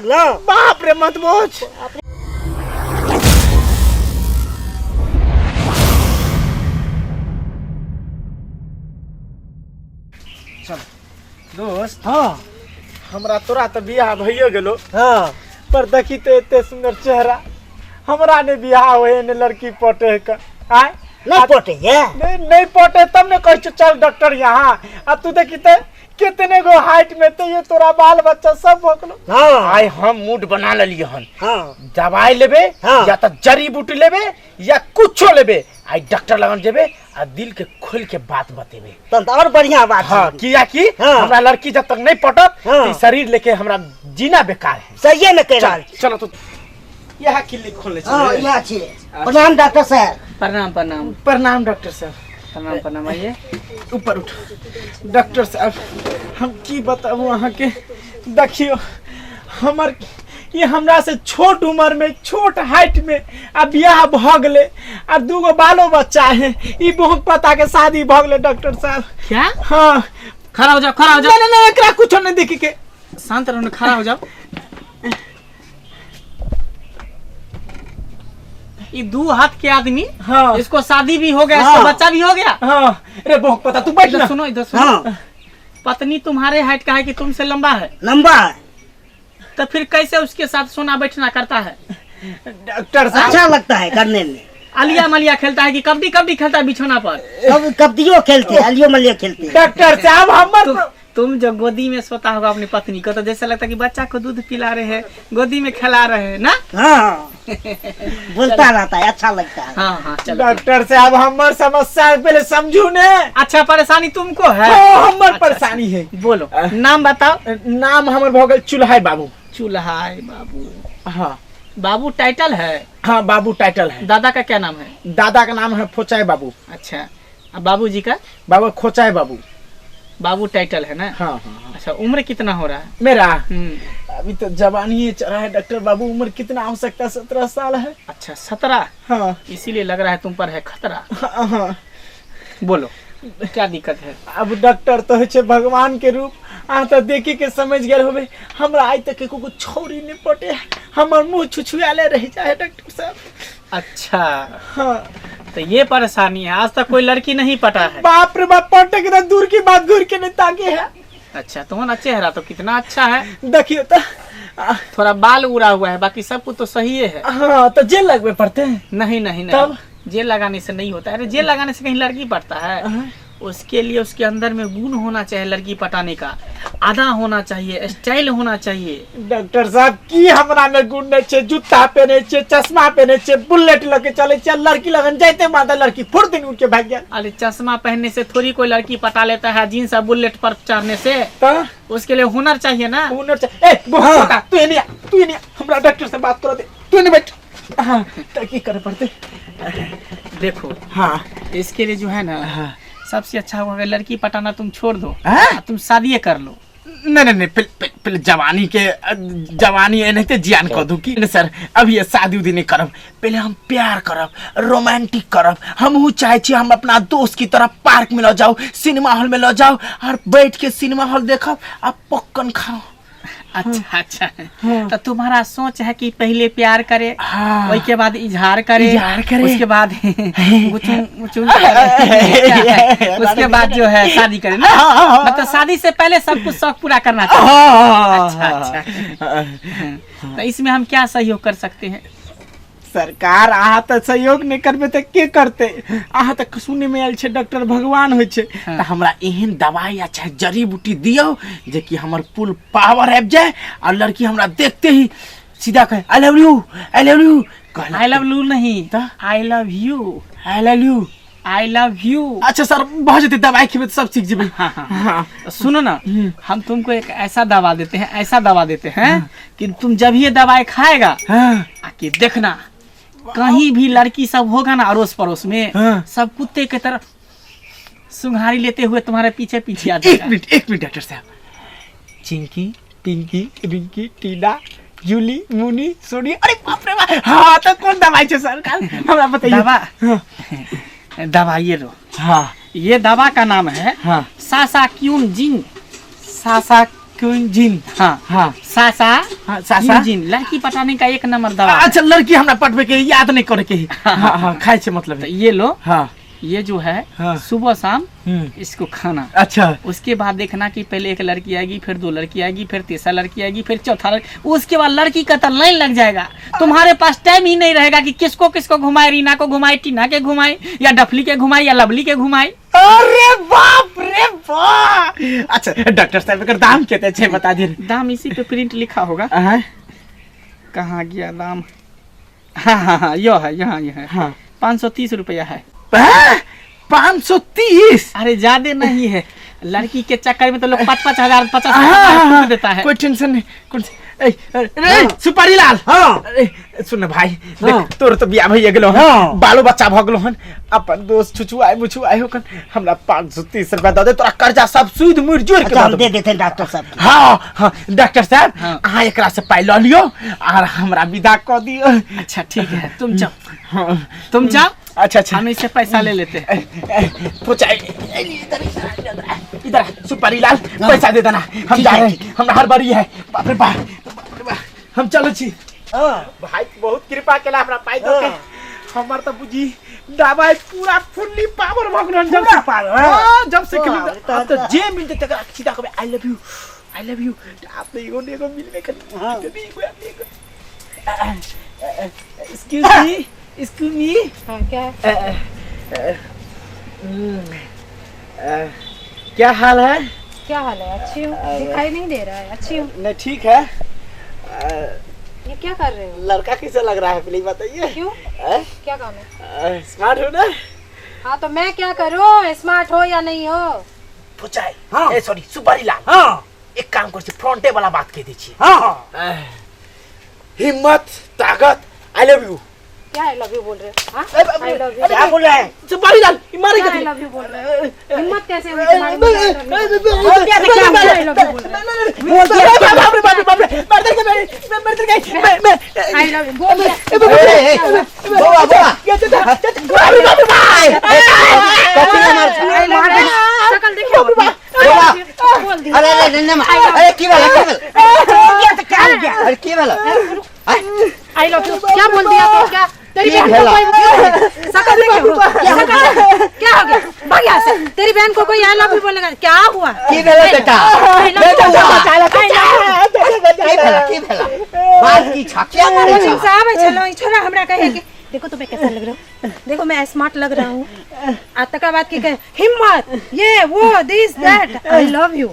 लगलो। बाप रे मत बोझ। चल दोस्त, हाँ हमरा तोरा तो बियाह भइयो गेलो, हाँ पर देखी तो इतने सुंदर चेहरा, हमरा ने बियाह होए ने लड़की पटे का। आय नहीं पटे ये नहीं पटे तब ने कह चल डॉक्टर यहाँ। अब तू देखी तो कितने गो हाइट में तो ये तोरा बाल बच्चा सब भोकलो। हाँ आय हम मूड बना लियो हन, हाँ दवाई लेबे हाँ। या तो जड़ी बूटी लेबे या कुछो लेबे, आई डॉक्टर लगन जेबे आ दिल के खोल के बात बतेबे तो और बढ़िया बात हाँ है। किया कि हाँ। हमरा लड़की जब तक नहीं पटत हाँ। तो शरीर लेके हमरा जीना बेकार है। सही है न कह रहा। चलो तो यहाँ क्लिनिक खोलने हाँ चले। यहाँ छे। प्रणाम डॉक्टर साहब। प्रणाम प्रणाम प्रणाम डॉक्टर साहब। प्रणाम प्रणाम। आइए ऊपर उठ डॉक्टर साहब, हम की बताबू अहाँ के। देखियो हमर ये हमरा से छोट उम्र में छोट हाइट में आ बियाह भ गेले आ दूगो बालो बच्चा है। ई बहुत पता के शादी भ गेले डॉक्टर साहब। क्या? हाँ खड़ा हो जाओ, खड़ा हो जाओ। नहीं नहीं एकरा कुछ नहीं देखी के। शांत रहो ना, खड़ा हो जाओ। ये 2 हाथ के आदमी, हाँ इसको शादी भी हो गया, हाँ। इसको बच्चा भी हो गया। हाँ अरे बहुत पता, तू बैठ इधर ना। सुनो, इधर सुनो। हाँ पत्नी तुम्हारे हाइट का है कि तुमसे लंबा है? लंबा है। तो फिर कैसे उसके साथ सोना बैठना करता है? डॉक्टर साहब अच्छा लगता है करने में। अलिया मलिया खेलता है कि कबड्डी कबड्डी खेलता है बिछौना पर? सब कब्दियो खेलते, अलियो मलियो खेलते। डॉक्टर साहब हमर तुम जो गोदी में सोता होगा अपनी पत्नी को, तो जैसा लगता है कि बच्चा को दूध पिला रहे हैं, गोदी में खिला रहे हैं ना। हाँ बोलता रहता है, अच्छा लगता है। हाँ हाँ चलो। डॉक्टर साहब हमर समस्या पहले समझू ने। अच्छा परेशानी तुमको है? हमर अच्छा, परेशानी है। बोलो नाम बताओ। नाम हमर भऽ गेल चुल्हाई बाबू। चुल्हाई बाबू। हाँ बाबू टाइटल है? हाँ बाबू टाइटल है। दादा का क्या नाम है? दादा का नाम है फोचाई बाबू। अच्छा, अब बाबू जी का? बाबू खोचाई बाबू। बाबू टाइटल है ना। हाँ हाँ। अच्छा, उम्र कितना हो रहा है? मेरा अभी तो जवानी ही चढ़ा है डॉक्टर बाबू। उम्र कितना हो सकता है? 17 साल है। अच्छा 17। हाँ इसीलिए लग रहा है तुम पर है खतरा। हाँ हाँ। बोलो क्या दिक्कत है? अब डॉक्टर तो है भगवान के रूप। आ तो देखी के समझ गए होबे, हमरा आज तक एको छोरी नहीं पटे, हमर मुंह छुछुआले रह जाए डॉक्टर साहब। अच्छा हाँ तो ये परेशानी है, आज तक कोई लड़की नहीं पटा है? बाप रे बाप, पटे के तो दूर की बात, घूर के नहीं ताके है। अच्छा तुम्हारा चेहरा तो कितना अच्छा है। देखियो तो थोड़ा बाल उड़ा हुआ है, बाकी सब कुछ तो सही है। हाँ तो जेल लगवे पड़ते हैं। नहीं नहीं नहीं, तब? जेल लगाने से नहीं होता है। अरे जेल लगाने से कहीं लड़की पटता है? उसके लिए उसके अंदर में गुण होना चाहिए, लड़की पटाने का आधा होना चाहिए, स्टाइल होना चाहिए। डॉक्टर साहब की हमरा में गुण नहीं छे, जूता पहने छे, चश्मा पहने छे, बुलेट लेके चले छे, लड़की लगन जाते माता लड़की फुर दिन उठ के भाग गया। अरे चश्मा पहनने से थोड़ी कोई लड़की पटा लेता है, जीन्स और बुलेट पर चढ़ने से। तो उसके लिए हुनर चाहिए ना। हुनर चाहिए। ए बहुत पता, तू नहीं तू नहीं, हमरा डॉक्टर से बात करो दे, तू नहीं बैठ। हाँ तो की करे पड़ते। देखो हाँ इसके लिए जो है ना, हाँ सबसे अच्छा होगा लड़की पटाना तुम छोड़ दो, हाँ? तुम शादी कर लो। नहीं नहीं पहले जवानी के जवानी है नहीं तो जियान कह दूं कि सर अभी ये शादी उदी नहीं करब, पहले हम प्यार करब, रोमांटिक करब। हम चाहे छी हम अपना दोस्त की तरह पार्क में ले जाओ, सिनेमा हॉल में ले जाओ और बैठ के सिनेमा हॉल देखब आप पॉपकॉर्न खाओ। अच्छा अच्छा तो तुम्हारा सोच है कि पहले प्यार करे, हाँ। उसके बाद इजहार करे, उसके बाद उसके बाद जो है शादी करे ना। मतलब शादी से पहले सब कुछ शौक पूरा करना चाहिए। अच्छा अच्छा तो इसमें हम क्या सहयोग कर सकते हैं? सरकार अहाँ तो सहयोग नहीं करबे तो के करते? अहाँ तो सुने में आयल छे डॉक्टर भगवान होय छे। हाँ। तो हमरा एहन दवाई या चाहे जड़ी बूटी दियो जे कि हमर फुल पावर आबि जाए और लड़की हमरा देखते ही सीधा कहे I love you, I love you. I love you नहीं, I love you, I love you, I love you. अच्छा सर बहुत जते दवाई खेबे तो सब सीख जेबे। हाँ हाँ। सुनो ना, हम तुमको एक ऐसा दवा देते हैं, ऐसा दवा देते हैं कि तुम जब ये दवाई खाएगा आके देखना, कहीं भी लड़की सब होगा ना अड़ोस पड़ोस में, सब कुत्ते की तरह सुंघारी लेते हुए तुम्हारे पीछे पीछे आ जाएगा। एक मिनट डॉक्टर साहब, चिंकी, पिंकी, रिंकी, टीना, जूली, मुनी, सोनी, अरे बाप रे बाप। हाँ तो कौन दवाई छे सरकार हमरा बताइए। दवा दवा ये लो। हाँ ये दवा का नाम है हाँ सासा क्यून जिन। सासा क्विंजिन। हाँ हाँ सासा हाँ, सासा। क्विंजिन लड़की पटाने का एक नंबर दवा है। अच्छा लड़की हमरा पटवे के याद नहीं करे के ही। हाँ हाँ खाए से मतलब तो है। ये लो, हाँ ये जो है हाँ। सुबह शाम हम्म। इसको खाना। अच्छा उसके बाद देखना कि पहले एक लड़की आएगी, फिर 2 लड़की आएगी, फिर तीसरा लड़की आएगी, फिर चौथा लड़की, उसके बाद लड़की का तो लाइन लग जाएगा। तुम्हारे पास टाइम ही नहीं रहेगा कि किसको किसको घुमाए, रीना को घुमाए, टीना के घुमाए, या डफली के घुमाए, या लवली के घुमाए। अरे बाप रे बाप। अच्छा डॉक्टर साहब अगर दाम कहते हैं बता दिए। दाम इसी पे प्रिंट लिखा होगा। हाँ कहाँ गया दाम? हाँ हाँ हाँ यो है, यहाँ ये है। हाँ 530 रुपया है। 530। अरे ज्यादा नहीं है, लड़की के चक्कर में तो लोग 5-5 हजार 50 देता है। कोई टेंशन नहीं। कौन सी ए, सुपारी लाल। हाँ अरे सुन भाई हाँ। देख तोर तो बियाह भइए गेलो हन, हाँ। बालो बच्चा भ गेलो हन, अपन दोस्त छुछुआए मुछुआए होकन हमरा 530 रुपया दे दे, तोरा कर्जा सब सूद मुड़ जोड़ के अच्छा हम दे दे दे। देते हैं डॉक्टर साहब के। हाँ हाँ डॉक्टर साहब हाँ। अहाँ एकरा से पाई ल लियो और हमरा विदा क दियो। अच्छा ठीक है, तुम जाओ, हाँ। तुम जाओ, अच्छा अच्छा हम इससे पैसा ले लेते हैं। पहुंचाए इधर सुपारी लाल पैसा दे देना, हम जा रहे हैं, हमरा हर बारी है। बाप रे बाप, बाप रे बाप, हम चलो छी। हाँ भाई बहुत कृपा केला हमरा पाई दो के। हमर त बुझी दवाई पूरा फुल्ली पावर भगन जब पूरा power, हाँ। हां जब से कि हाँ, अब तो जे मिलते तक सीधा कबे आई लव यू आप नहीं ने को मिलने कर। हाँ। एक्सक्यूज मी हाँ क्या है? क्या हाल है? क्या हाल है? अच्छी हूँ, दिखाई नहीं दे रहा है। अच्छी हूँ। नहीं ठीक है। ये क्या कर रहे हो? लड़का कैसा लग रहा है प्लीज बताइए। क्यों? क्या काम है? स्मार्ट हो ना? हाँ तो मैं क्या करूँ, स्मार्ट हो या नहीं हो? पुचाई हाँ। ए सॉरी सुपारी लाल हाँ एक काम कर फ्रंटे वाला बात कह दीजिए। हाँ हिम्मत ताकत आई लव यू। क्या आई लव यू बोल रहे हो? हाँ? अरे, आई लव यू क्या बोल रहे हैं? सुपारी लाल मारे क्या के आई लव यू बोल रहे हो? हिम्मत कैसे हुई तुम्हारी मुझे आई love you बोलने की? बोल दिया तो क्या क्या बोला? आई लव यू बोल रहे हो? बोल दिया क्या? आई लव यू बोल दिया। बोला बोला आई लव यू शकल देखिए बोल दिया। अरे अरे अरे की वाला बोल दिया तो क्या हो गया? अरे की वाला आई लव यू क्या बोल दिया? तो क्या तेरी बहन को कोई शकल देखिए क्या हो गया? भाग यहाँ से। तेरी बहन को कोई आई लव यू बोलेगा? क्या हुआ? की वाला बेटा आई लव यू की वाला बात की छाकिया मारे कोचिंग से आवे चलो छोरा हमरा कहे कि देखो तुम्हें कैसा लग रहा हूँ, देखो मैं स्मार्ट लग रहा हूँ। आ तकर बाद की कहे हिम्मत ये वो this that. I love you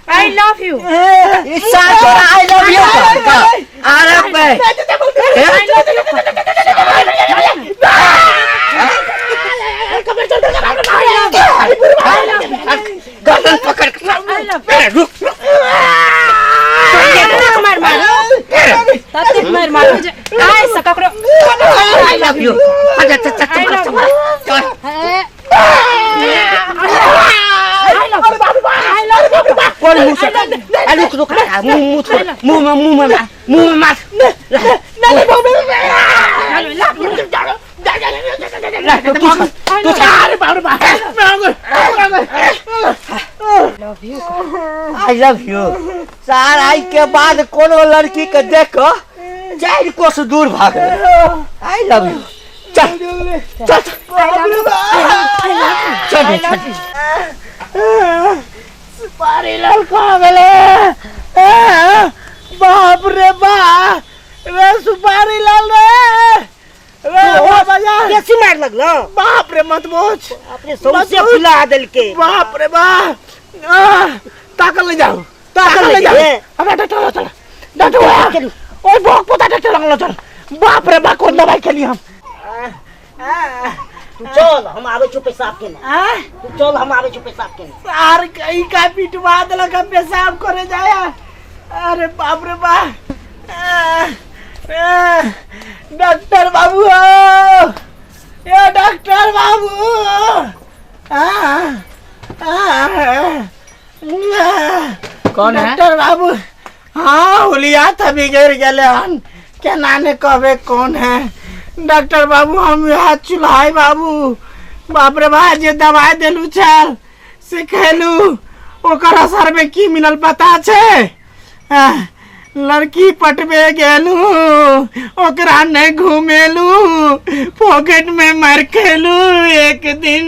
I love you इस साल छोरा आई लव यू का अरे बे गर्दन पकड़ के आई लव रुक मार मार तत्ते मार मार मुझे आई सककरो आई लव यू अच्छा अच्छा आई लव यू कौन मुंह से अरे रुक रुक मुंह में मार आई लव यू सार आई के बाद कोनो लड़की के देखो 4 कोस दूर भाग आई लव यू चल चल चल सुपारी लाल कहाँ गेले? बाप रे बाप रे सुपारी लाल रे हो बजा कैसी मार लगलो बाप रे मत बोझ अपने सौसे फुला दिल के बाप रे बाप ताकल ले जाओ ताकल ले जाओ अबे डॉक्टर चल डॉक्टर ओए भोग पता डॉक्टर लगलो चल बाप रे बाप कौन दवाई खेली हम तू चल हम आवे छु पेशाब के ना तू चल हम आवे छु पेशाब के ना यार कहीं का पिटवा देला का पेशाब करे जाया अरे बाप रे बाप डॉक्टर बाबू ये डॉक्टर बाबू कौन है? डॉक्टर बाबू हाँ हुलिया था बिगड़ गए हन क्या नाने कबे कौन है डॉक्टर बाबू हम यहाँ चुल्हाई बाबू बाप रे बा जे दवाई देलू छल से खेलू ओकर असर में की मिलल पता छे? लड़की पटबे गेलू, ओकरा ने घूमेलू, पॉकेट में मार खेलू एक दिन।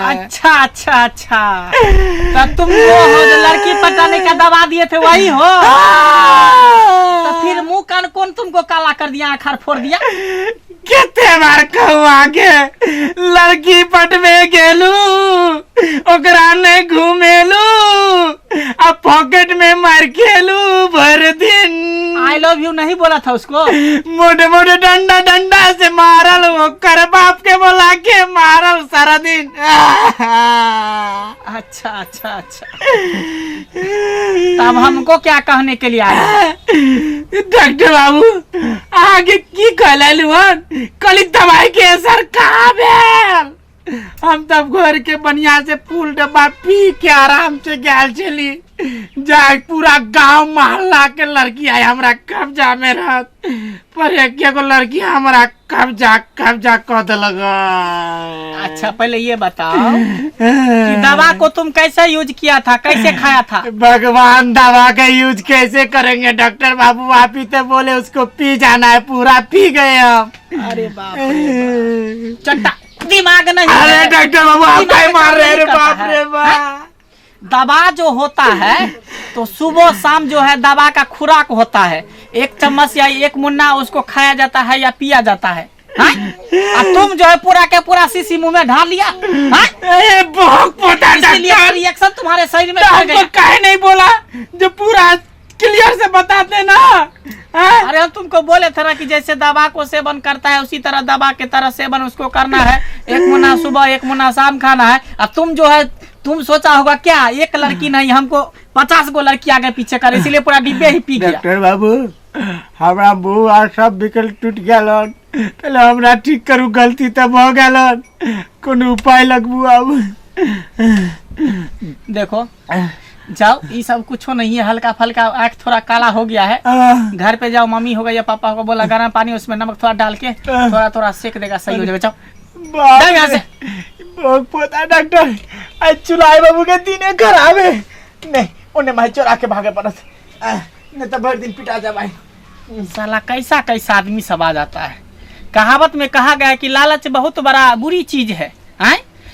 अच्छा अच्छा अच्छा, तो तुम वो हो जो लड़की पटाने का दवा दिए थे वही हो? तो फिर मुंह कान कौन तुमको काला कर दिया, आखिर फोड़ दिया? कितने बार कहूँ आगे, लड़की पटबे गेलू, ओकरा ने घूमेलू, अब पॉकेट में मार खेलू भर दिन। आई लव यू नहीं बोला था उसको? मोटे मोटे डंडा डंडा से मारल, वो कर बाप के बोला के मारल सारा दिन। अच्छा अच्छा अच्छा, तब हमको क्या कहने के लिए आए? डॉक्टर बाबू आगे की कहलू हन, कली दवाई के असर कहाँ भेल? हम तब घर के बढ़िया से फूल डब्बा पी के आराम से गैल चली, जाए पूरा गांव मोहल्ला के लड़की आई हमरा कब्जा में रहत, पर एक एगो लड़की हमरा कब्जा कह देलक। अच्छा पहले ये बताओ कि दवा को तुम कैसे यूज किया था, कैसे खाया था? भगवान दवा का यूज कैसे करेंगे डॉक्टर बाबू, आप ही तो बोले उसको पी जाना है, पूरा पी गए हम। अरे बाप रे बाप, चट्टा दिमाग नहीं। अरे डॉक्टर बाबू आप क्या मार रहे हैं? बाप रे बाप, दवा जो होता है तो सुबह शाम जो है दवा का खुराक होता है, 1 चम्मच या 1 मुन्ना उसको खाया जाता है या पिया जाता है। और तुम जो है पूरा के पूरा शीशी मुंह में ढाल लिया, इसलिए रिएक्शन तुम्हारे शरीर में हो गया। काहे नहीं बोला जो पूरा क्लियर से बताते ना? अरे हम तुमको बोले थे ना कि जैसे दवा को सेवन करता है उसी तरह दवा के तरह सेवन उसको करना है, 1 मुन्ना सुबह 1 मुन्ना शाम खाना है। अब तुम जो है तुम सोचा होगा क्या एक लड़की नहीं हमको 50 गो लड़की आगे पीछे कर, इसीलिए पूरा डिब्बे ही पी गया। डॉक्टर बाबू हमरा मुँह और सब बिकल टूट गया, पहले हमरा ठीक करू, गलती तब हो गया, कोनो उपाय लगबू। अब देखो जाओ, ये सब कुछ नहीं है, हल्का फल्का आँख थोड़ा काला हो गया है, घर पे जाओ, मम्मी होगा या पापा होगा, बोला गर्म पानी उसमें नमक थोड़ा डाल के थोड़ा थोड़ा सेक देगा, सही हो जाएगा। जाओ यहाँ से। पोता डॉक्टर आज चुलाए बाबू के दिन खराब है, नहीं उन्हें मैं चोरा के भागे पड़त, नहीं तो भर दिन पिटा जा भाई। साला कैसा कैसा आदमी सब आ जाता है। कहावत में कहा गया है कि लालच बहुत बड़ा बुरी चीज है।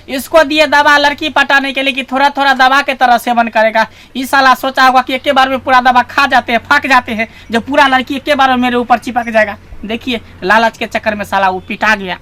इसको दिए दवा लड़की पटाने के लिए कि थोड़ा थोड़ा दवा के तरह सेवन करेगा। इस साला सोचा होगा कि एक बार में पूरा दवा खा जाते हैं, फक जाते हैं, जो पूरा लड़की एक बार में मेरे ऊपर चिपक जाएगा। देखिए लालच के चक्कर में साला वो पिटा गया।